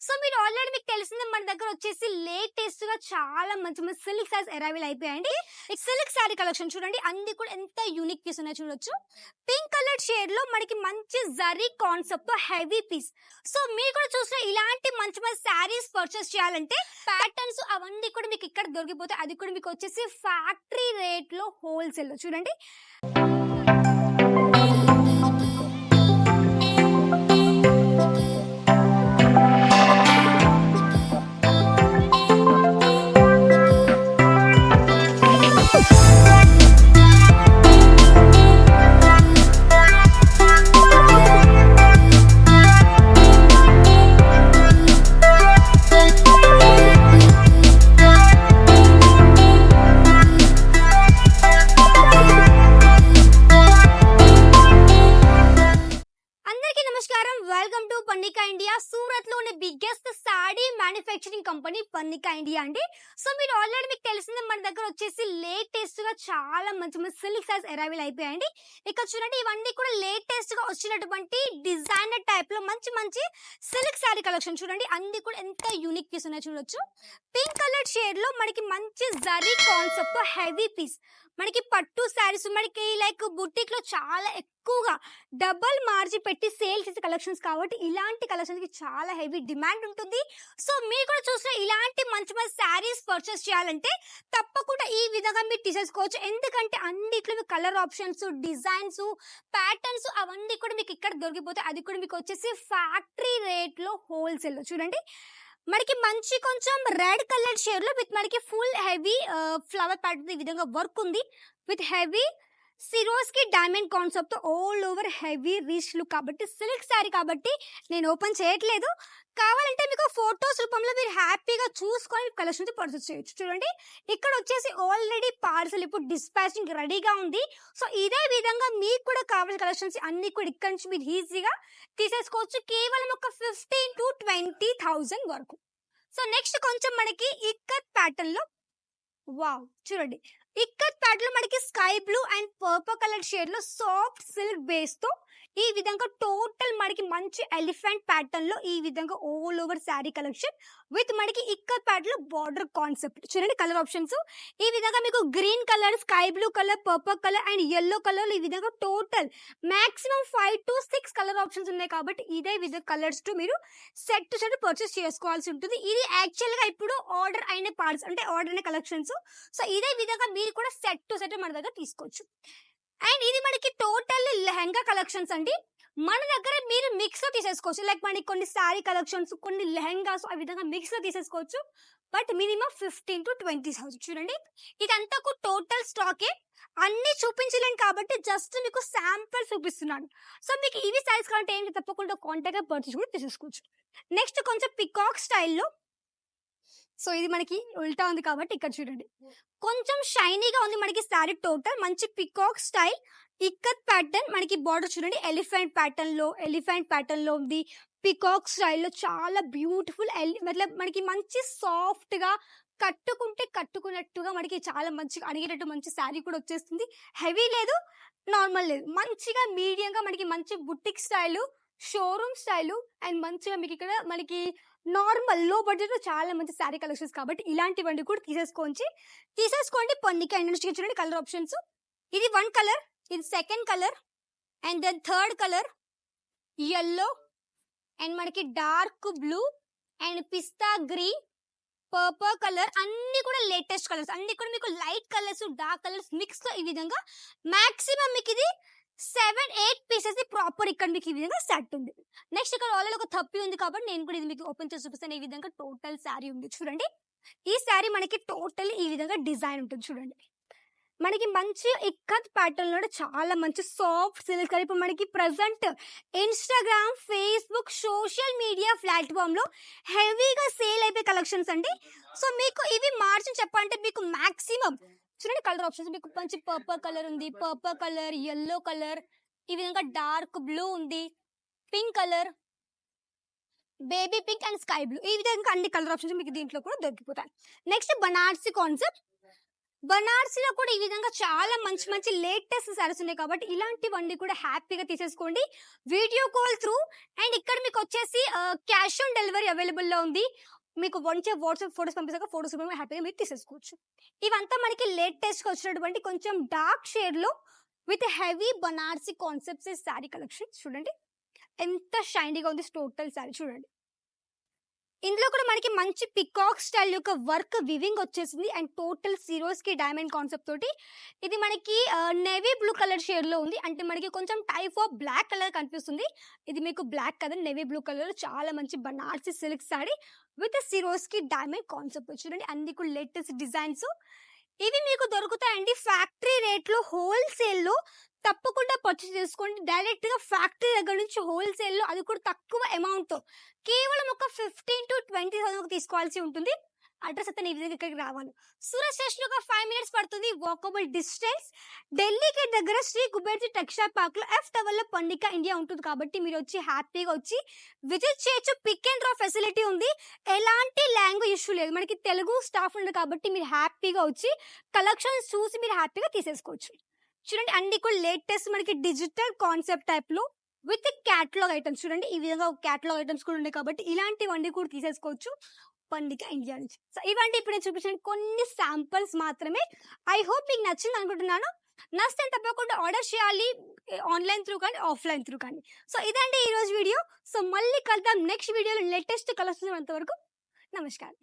So మీరు already మీకు తెలిసిందే మన దగ్గర వచ్చేసి లేటెస్ట్ గా చాలా మంచి మంచి సిల్క్ సారీస్ అరైవల్ అయిపోయాయండి. ఈ సిల్క్ సారీ కలెక్షన్ చూడండి, అన్ని కూడా ఎంత యూనిక్ పీస్ ఉన్నాయో చూడొచ్చు. పింక్ కలర్ షేడ్ లో మనకి మంచి జరీ కాన్సెప్ట్ తో హెవీ పీస్. సో మీరు కూడా చూసిన ఇలాంటి మంచి మంచి సారీస్ పర్చేస్ చేయాలంటే ప్యాటర్న్స్ అవన్నీ కూడా మీకు ఇక్కడ దొరికిపోతాయి. అది కూడా మీకు వచ్చేసి ఫ్యాక్టరీ రేట్ లో హోల్సేల్ లో చూడండి. Welcome to Pannika India. Surat లో ఉన్న biggest sari manufacturing company Pannika India అండి. సో మీరు ఆల్రెడీ మీకు తెలిసిందే మన దగ్గర వచ్చేసి లేటెస్ట్ గా చాలా మంచి మంచి సిల్క్ సారీస్ అరైవల్ అయిపోయాయండి. ఇక్కడ చూడండి, ఇవన్నీ కూడా లేటెస్ట్ గా వచ్చినటువంటి డిజైనర్ టైప్ లో మంచి మంచి సిల్క్ సారీ కలెక్షన్ చూడండి, అన్ని కూడా ఎంత యూనిక్ పీస్ ఉన్నాయో చూడొచ్చు. పింక్ కలర్ షేడ్ లో మనకి మంచి జరీ కాన్సెప్ట్ తో హెవీ పీస్. మనకి పట్టు శారీస్ మనకి లైక్ బుటిక్ లో చాలా ఎక్కువగా డబల్ మార్జి పెట్టి సేల్ చేసే కలెక్షన్స్ కాబట్టి ఇలాంటి కలెక్షన్స్ కి చాలా హెవీ డిమాండ్ ఉంటుంది. సో మీరు కూడా చూసిన ఇలాంటి మంచి మంచి శారీస్ పర్చేస్ చేయాలంటే తప్పకుండా ఈ విధంగా మీరు తీసేసుకోవచ్చు. ఎందుకంటే అన్నిట్లో కలర్ ఆప్షన్స్, డిజైన్స్, ప్యాటర్న్స్ అవన్నీ కూడా మీకు ఇక్కడ దొరికిపోతాయి. అది కూడా మీకు వచ్చేసి ఫ్యాక్టరీ రేట్ లో హోల్సేల్ లో చూడండి. మనకి మంచి కొంచెం రెడ్ కలర్ షేడ్ లో విత్ మనకి ఫుల్ హెవీ ఫ్లవర్ ప్యాటర్న్ ఈ విధంగా వర్క్ ఉంది. విత్ హెవీ సిరోస్ కి diamond concept all over heavy rich look. కాబట్టి సిల్క్ శారీ కాబట్టి నేను ఓపెన్ చేయట్లేదు. కావాలంటే మీకు ఫోటోస్ రూపంలో మీరు హ్యాపీగా చూసుకొని కలెక్షన్ పర్చేస్ చేయొచ్చు. చూడండి, ఇక్కడ వచ్చేసి ఆల్రెడీ పార్సల్ ఇప్పుడు డిస్పాచింగ్ రెడీగా ఉంది. సో ఇదే విధంగా మీకు కూడా కావాల్సిన కలెక్షన్స్ అన్ని కూడా ఇక్కడ నుంచి మీరు ఈజీగా తీసేసుకోవచ్చు, కేవలం ఒక 15,000 to 20,000 వరకు. సో నెక్స్ట్ కొంచెం మనకి ఇక్కత్ ప్యాటర్న్ లో వావ్ చూడండి, ఇక్కత్ ప్యాటర్న్ లో మనకి sky blue and purple colour shade లో సాఫ్ట్ సిల్క్ బేస్ తో ఈ విధంగా టోటల్ మనకి మంచి ఎలిఫెంట్ ప్యాటర్న్ లో ఈ విధంగా all over sari collection with మనకి ఇక్కత్ ప్యాటర్న్ లో బార్డర్ కాన్సెప్ట్ చూడండి. కలర్ ఆప్షన్స్ ఈ విధంగా మీకు green colour, sky blue colour, purple colour and yellow colour ఈ విధంగా total maximum 5 to 6 colour options ఉన్నాయి. కాబట్టి ఇదే విధంగా కలర్స్ తో మీరు సెట్ టు సెట్ పర్చేస్ చేసుకోవాల్సి ఉంటుంది. ఇది యాక్చువల్ గా ఇప్పుడు ఆర్డర్ అయిన పార్ట్స్ అంటే ఆర్డర్ అయిన కలెక్షన్స్. సో ఇదే విధంగా మీరు కూడా సెట్ టు సెట్ మన దగ్గర తీసుకోవచ్చు. అండ్ ఇది మనకి టోటల్ లెహంగా కలెక్షన్స్ అండి. మన దగ్గర మీరు మిక్స్ లో తీసేసుకోవచ్చు. లైక్ మనకి కొన్ని శారీ కలెక్షన్స్, కొన్ని లెహంగాస్ ఆ విధంగా మిక్స్ లో తీసేసుకోవచ్చు. బట్ మినిమం 15,000 to 20,000 చూడండి. ఇదంతా టోటల్ స్టాకే, అన్ని చూపించలేను కాబట్టి జస్ట్ మీకు శాంపుల్ చూపిస్తున్నాను. సో మీకు ఇవి సైజ్ కావాలంటే ఏంటి తప్పకుండా కాంటాక్ట్ గా పర్చేస్ కూడా తీసేసుకోవచ్చు. నెక్స్ట్ కొంచెం పికాక్ స్టైల్లో. సో ఇది మనకి ఉల్టా ఉంది కాబట్టి ఇక్కడ చూడండి, కొంచెం షైనీగా ఉంది మనకి శారీ. టోటల్ మంచి పికాక్ స్టైల్ ఇక్కత్ ప్యాటర్న్ మనకి బార్డర్ చూడండి, ఎలిఫెంట్ ప్యాటర్న్ లో ఉంది. పికాక్ స్టైల్లో చాలా బ్యూటిఫుల్ మతలబ్ మనకి మంచి సాఫ్ట్ గా కట్టుకున్నట్టుగా మనకి చాలా మంచిగా అడిగేటట్టు మంచి శారీ కూడా వచ్చేస్తుంది. హెవీ లేదు, నార్మల్ లేదు, మంచిగా మీడియంగా మనకి మంచి boutique style, showroom style and మంచిగా మీకు ఇక్కడ మనకి నార్మల్ లో బడ్జెట్ లో చాలా మంచి శారీ కలెక్షన్స్ కాబట్టి ఇలాంటివన్నీ కూడా తీసేసుకోండి. పన్నికా ఇండియా చూడండి కలర్ ఆప్షన్స్. ఇది 1 కలర్, ఇది 2nd colour and then 3rd colour yellow and మనకి dark blue and pista green, purple colour అన్ని కూడా లేటెస్ట్ కలర్స్. అన్ని కూడా మీకు light colours, dark colours mix తో ఈ విధంగా మాక్సిమం మీకు ఇది 7-8 పీసెస్ ప్రాపర్ ఇక్కడ మీకు ఈ విధంగా సెట్ ఉంది. నెక్స్ట్ ఇక్కడ ఆల్రెడీ ఒక థప్పి ఉంది కాబట్టి నేను కూడా ఇది మీకు ఓపెన్ చేసి చూపిస్తాను. ఈ విధంగా టోటల్ శారీ ఉంది చూడండి. ఈ శారీ మనకి టోటల్ ఈ విధంగా డిజైన్ ఉంటుంది చూడండి. మనకి మంచి ఇక్కత్ ప్యాటర్న్ లో చాలా మంచి సాఫ్ట్ సిల్క్. ఇప్పుడు మనకి present Instagram, Facebook, social media platform లో హెవీగా సేల్ అయిపోయే కలెక్షన్స్ అండి. సో మీకు ఇవి మార్జిన్ చెప్పాలంటే మీకు మాక్సిమం చూడండి కలర్ ఆప్షన్స్. మీకు మంచి పర్పుల్ కలర్ ఉంది, పర్పుల్ కలర్, yellow కలర్, ఈ విధంగా డార్క్ బ్లూ ఉంది, pink colour, baby pink and sky blue, ఈ విధంగా అన్ని కలర్ ఆప్షన్స్ మీకు దీంట్లో కూడా దొరికిపోతాయి. Next Banarasi concept. బనారసిలో కూడా ఈ విధంగా చాలా మంచి మంచి లేటెస్ట్ సారీస్ ఉన్నాయి కాబట్టి ఇలాంటివన్నీ కూడా హ్యాపీగా తీసేసుకోండి వీడియో కాల్ త్రూ. అండ్ ఇక్కడ మీకు వచ్చేసి క్యాష్ ఆన్ డెలివరీ అవైలబుల్లో ఉంది. మీకు మంచిగా వాట్సాప్ ఫోటోస్ పంపిస్తాక ఫోటోస్ హ్యాపీగా మీరు తీసేసుకోవచ్చు. ఇవంతా మనకి లేటెస్ట్గా వచ్చినటువంటి కొంచెం డార్క్ షేడ్లో with heavy Banarasi concepts sari collection చూడండి. ఎంత షైనీగా ఉంది టోటల్ శారీ చూడండి. ఇందులో కూడా మనకి మంచి పికాక్ స్టైల్ యొక్క వర్క్ వివింగ్ వచ్చేసింది అండ్ టోటల్ సిరోస్ కి డైమండ్ కాన్సెప్ట్ తోటి. ఇది మనకి నేవీ బ్లూ కలర్ షేడ్ లో ఉంది. అంటే మనకి కొంచెం టైప్ ఆఫ్ బ్లాక్ కలర్ కనిపిస్తుంది. ఇది మీకు బ్లాక్ కదా, నేవీ బ్లూ కలర్ చాలా మంచి బనారసి సిల్క్ సారీ విత్ సిరోస్ కి డైమండ్ కాన్సెప్ట్. చూడండి అన్ని కూడా లేటెస్ట్ డిజైన్స్. ఇవి మీకు దొరుకుతాయండి ఫ్యాక్టరీ రేట్లో హోల్సేల్లో. తప్పకుండా పర్చేస్ చేసుకోండి డైరెక్ట్ గా ఫ్యాక్టరీ దగ్గర నుంచి హోల్సేల్లో, అది కూడా తక్కువ అమౌంట్ తో. కేవలం ఒక 15 to 20,000 తీసుకోవాల్సి ఉంటుంది. అడ్రస్ అయితే నీ విధంగా ఇక్కడికి రావాలి. సూరత్ స్టేషన్ ఒక 5 minutes పడుతుంది వాకబుల్ డిస్టెన్స్. ఢిల్లీకి దగ్గర శ్రీ కుబేర్జీ టెక్స్టైల్ పార్క్ లో F లో పండిక ఇండియా ఉంటుంది కాబట్టి మీరు వచ్చి హ్యాపీగా వచ్చి విజిట్ చేయొచ్చు. పిక్ అండ్ డ్రా ఫెసిలిటీ ఉంది. ఎలాంటి లాంగ్వేజ్ ఇష్యూ లేదు, మనకి తెలుగు స్టాఫ్ ఉంది కాబట్టి మీరు హ్యాపీగా వచ్చి కలెక్షన్స్ చూసి మీరు హ్యాపీగా తీసేసుకోవచ్చు. చూడండి అన్ని కూడా లేటెస్ట్ మనకి డిజిటల్ కాన్సెప్ట్ టైప్ లో విత్ క్యాటలాగ్ ఐటమ్స్. చూడండి ఈ విధంగా క్యాటలాగ్ ఐటమ్స్ కూడా ఉన్నాయి కాబట్టి ఇలాంటివన్నీ కూడా తీసేసుకోవచ్చు పండిక ఇండియా నుంచి. సో ఇవన్నీ ఇప్పుడు నేను చూపించిన కొన్ని శాంపుల్స్ మాత్రమే. ఐ హోప్ మీకు నచ్చింది అనుకుంటున్నాను. నచ్చితే తప్పకుండా ఆర్డర్ చేయాలి, ఆన్లైన్ త్రూ కానీ ఆఫ్లైన్ త్రూ కానీ. సో ఇదండి ఈ రోజు వీడియో. సో మళ్ళీ కలుద్దాం నెక్స్ట్ వీడియోలో లేటెస్ట్ కలెక్షన్. అంతవరకు నమస్కారం.